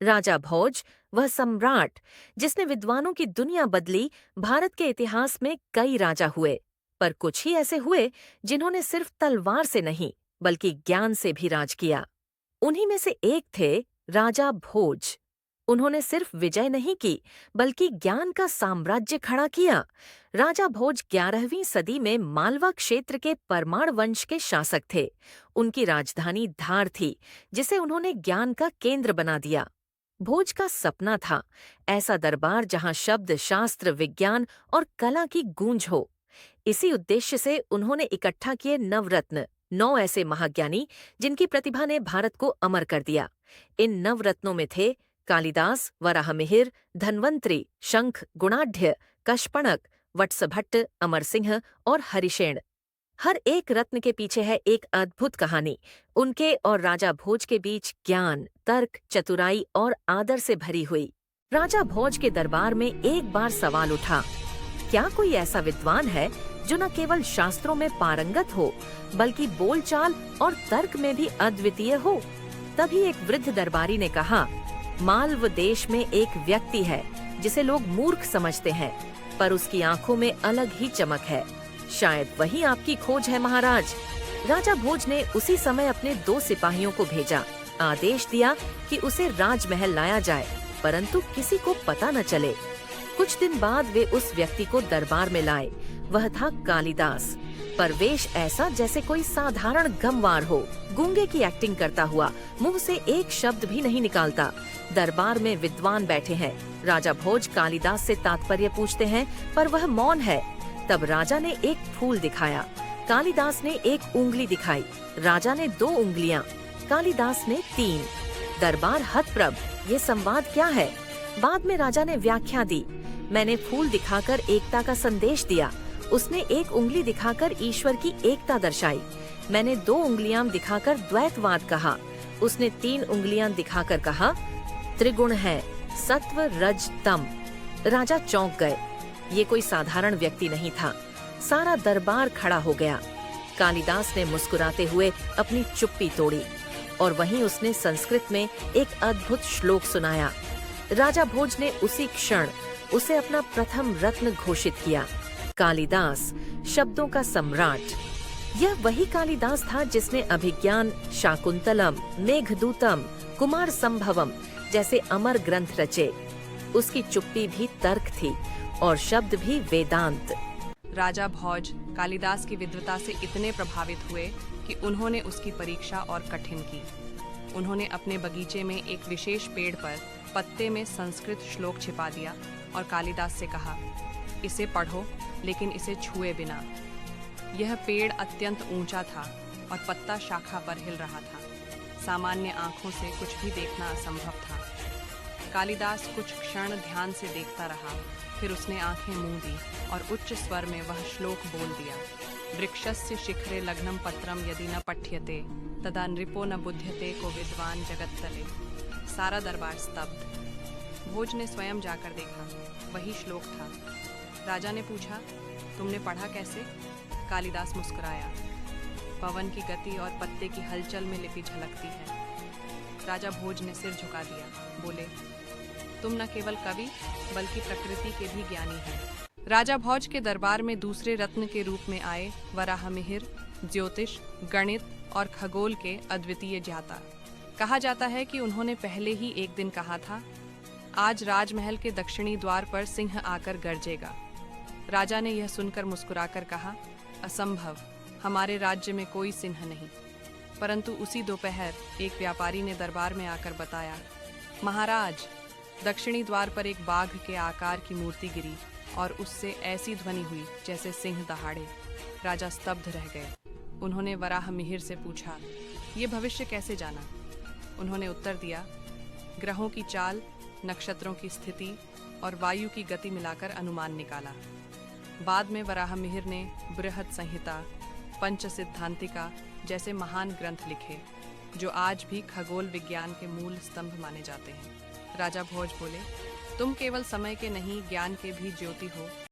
राजा भोज, वह सम्राट जिसने विद्वानों की दुनिया बदली, भारत के इतिहास में कई राजा हुए, पर कुछ ही ऐसे हुए जिन्होंने सिर्फ तलवार से नहीं बल्कि ज्ञान से भी राज किया। उन्हीं में से एक थे राजा भोज। उन्होंने सिर्फ विजय नहीं की बल्कि ज्ञान का साम्राज्य खड़ा किया। राजा भोज 11वीं सदी में मालवा क्षेत्र के परमार वंश के शासक थे। उनकी राजधानी धार थी, जिसे उन्होंने ज्ञान का केंद्र बना दिया। भोज का सपना था ऐसा दरबार जहां शब्द, शास्त्र, विज्ञान और कला की गूंज हो। इसी उद्देश्य से उन्होंने इकट्ठा किए नवरत्न, 9 ऐसे महाज्ञानी जिनकी प्रतिभा ने भारत को अमर कर दिया। इन नवरत्नों में थे कालिदास, वराहमिहिर, धन्वंतरि, शंख, गुणाढ्य, कशपणक, वत्सभट्ट, अमर सिंह और हरिशेन। हर एक रत्न के पीछे है एक अद्भुत कहानी। उनके और राजा भोज के बीच ज्ञान, तर्क, चतुराई और आदर से भरी हुई। राजा भोज के दरबार में एक बार सवाल उठा, क्या कोई ऐसा विद्वान है जो न केवल शास्त्रों में पारंगत हो बल्कि बोलचाल और तर्क में भी अद्वितीय हो? तभी एक वृद्ध दरबारी ने कहा, मालव देश में एक व्यक्ति है जिसे लोग मूर्ख समझते हैं, पर उसकी आंखों में अलग ही चमक है। शायद वही आपकी खोज है महाराज। राजा भोज ने उसी समय अपने 2 सिपाहियों को भेजा। आदेश दिया कि उसे राजमहल लाया जाए, परंतु किसी को पता न चले। कुछ दिन बाद वे उस व्यक्ति को दरबार में लाए। वह था कालिदास, पर वेश ऐसा जैसे कोई साधारण गमवार हो। गूंगे की एक्टिंग करता हुआ, मुंह से एक शब्द भी नहीं निकालता। दरबार में विद्वान बैठे हैं। राजा भोज कालिदास से तात्पर्य पूछते हैं, पर वह मौन है। तब राजा ने एक फूल दिखाया, कालिदास ने एक उंगली दिखाई। राजा ने 2 उंगलियां, कालिदास ने 3। दरबार हतप्रभ, ये संवाद क्या है? बाद में राजा ने व्याख्या दी, मैंने फूल दिखाकर एकता का संदेश दिया, उसने एक उंगली दिखाकर ईश्वर की एकता दर्शाई। मैंने 2 उंगलियां दिखाकर द्वैतवाद कहा, उसने 3 उंगलियां दिखाकर कहा त्रिगुण है, सत्व, रज, तम। राजा चौंक गए। ये कोई साधारण व्यक्ति नहीं था। सारा दरबार खड़ा हो गया। कालिदास ने मुस्कुराते हुए अपनी चुप्पी तोड़ी और वहीं उसने संस्कृत में एक अद्भुत श्लोक सुनाया। राजा भोज ने उसी क्षण उसे अपना प्रथम रत्न घोषित किया। कालिदास, शब्दों का सम्राट। यह वही कालिदास था जिसने अभिज्ञान, शाकुंतलम, मेघदूतम, कुमार संभवम जैसे अमर ग्रंथ रचे। उसकी चुप्पी भी तर्क थी और शब्द भी वेदांत। राजा भोज कालिदास की विद्वता से इतने प्रभावित हुए कि उन्होंने उसकी परीक्षा और कठिन की। उन्होंने अपने बगीचे में एक विशेष पेड़ पर पत्ते में संस्कृत श्लोक छिपा दिया और कालिदास से कहा, इसे पढ़ो लेकिन इसे छुए बिना। यह पेड़ अत्यंत ऊंचा था और पत्ता शाखा पर हिल रहा था। सामान्य आंखों से कुछ भी देखना असंभव था। कालिदास कुछ क्षण ध्यान से देखता रहा, फिर उसने आंखें मूंद दी और उच्च स्वर में वह श्लोक बोल दिया, वृक्षस्य शिखरे लग्नम पत्रम यदि न पठ्यते तदा नृपो न बुध्यते को विद्वान जगत्तले। सारा दरबार स्तब्ध। भोज ने स्वयं जाकर देखा, वही श्लोक था। राजा ने पूछा, तुमने पढ़ा कैसे? कालिदास मुस्कुराया, पवन की गति और पत्ते की हलचल में लिपि झलकती है। राजा भोज ने सिर झुका दिया, बोले, तुम न केवल कवि बल्कि प्रकृति के भी ज्ञानी हैं। राजा भोज के दरबार में दूसरे रत्न के रूप में आए वराहमिहिर, ज्योतिष, गणित और खगोल के अद्वितीय ज्ञाता। कहा जाता है कि उन्होंने पहले ही एक दिन कहा था, आज राजमहल के दक्षिणी द्वार पर सिंह आकर गरजेगा। राजा ने यह सुनकर मुस्कुराकर कहा, असंभव, हमारे राज्य में कोई सिंह नहीं। परंतु उसी दोपहर एक व्यापारी ने दरबार में आकर बताया, महाराज, दक्षिणी द्वार पर एक बाघ के आकार की मूर्ति गिरी और उससे ऐसी ध्वनि हुई जैसे सिंह दहाड़े। राजा स्तब्ध रह गए। उन्होंने वराहमिहिर से पूछा, ये भविष्य कैसे जाना? उन्होंने उत्तर दिया, ग्रहों की चाल, नक्षत्रों की स्थिति और वायु की गति मिलाकर अनुमान निकाला। बाद में वराहमिहिर ने बृहत संहिता, पंच सिद्धांतिका जैसे महान ग्रंथ लिखे, जो आज भी खगोल विज्ञान के मूल स्तंभ माने जाते हैं। राजा भोज बोले, तुम केवल समय के नहीं ज्ञान के भी ज्योति हो।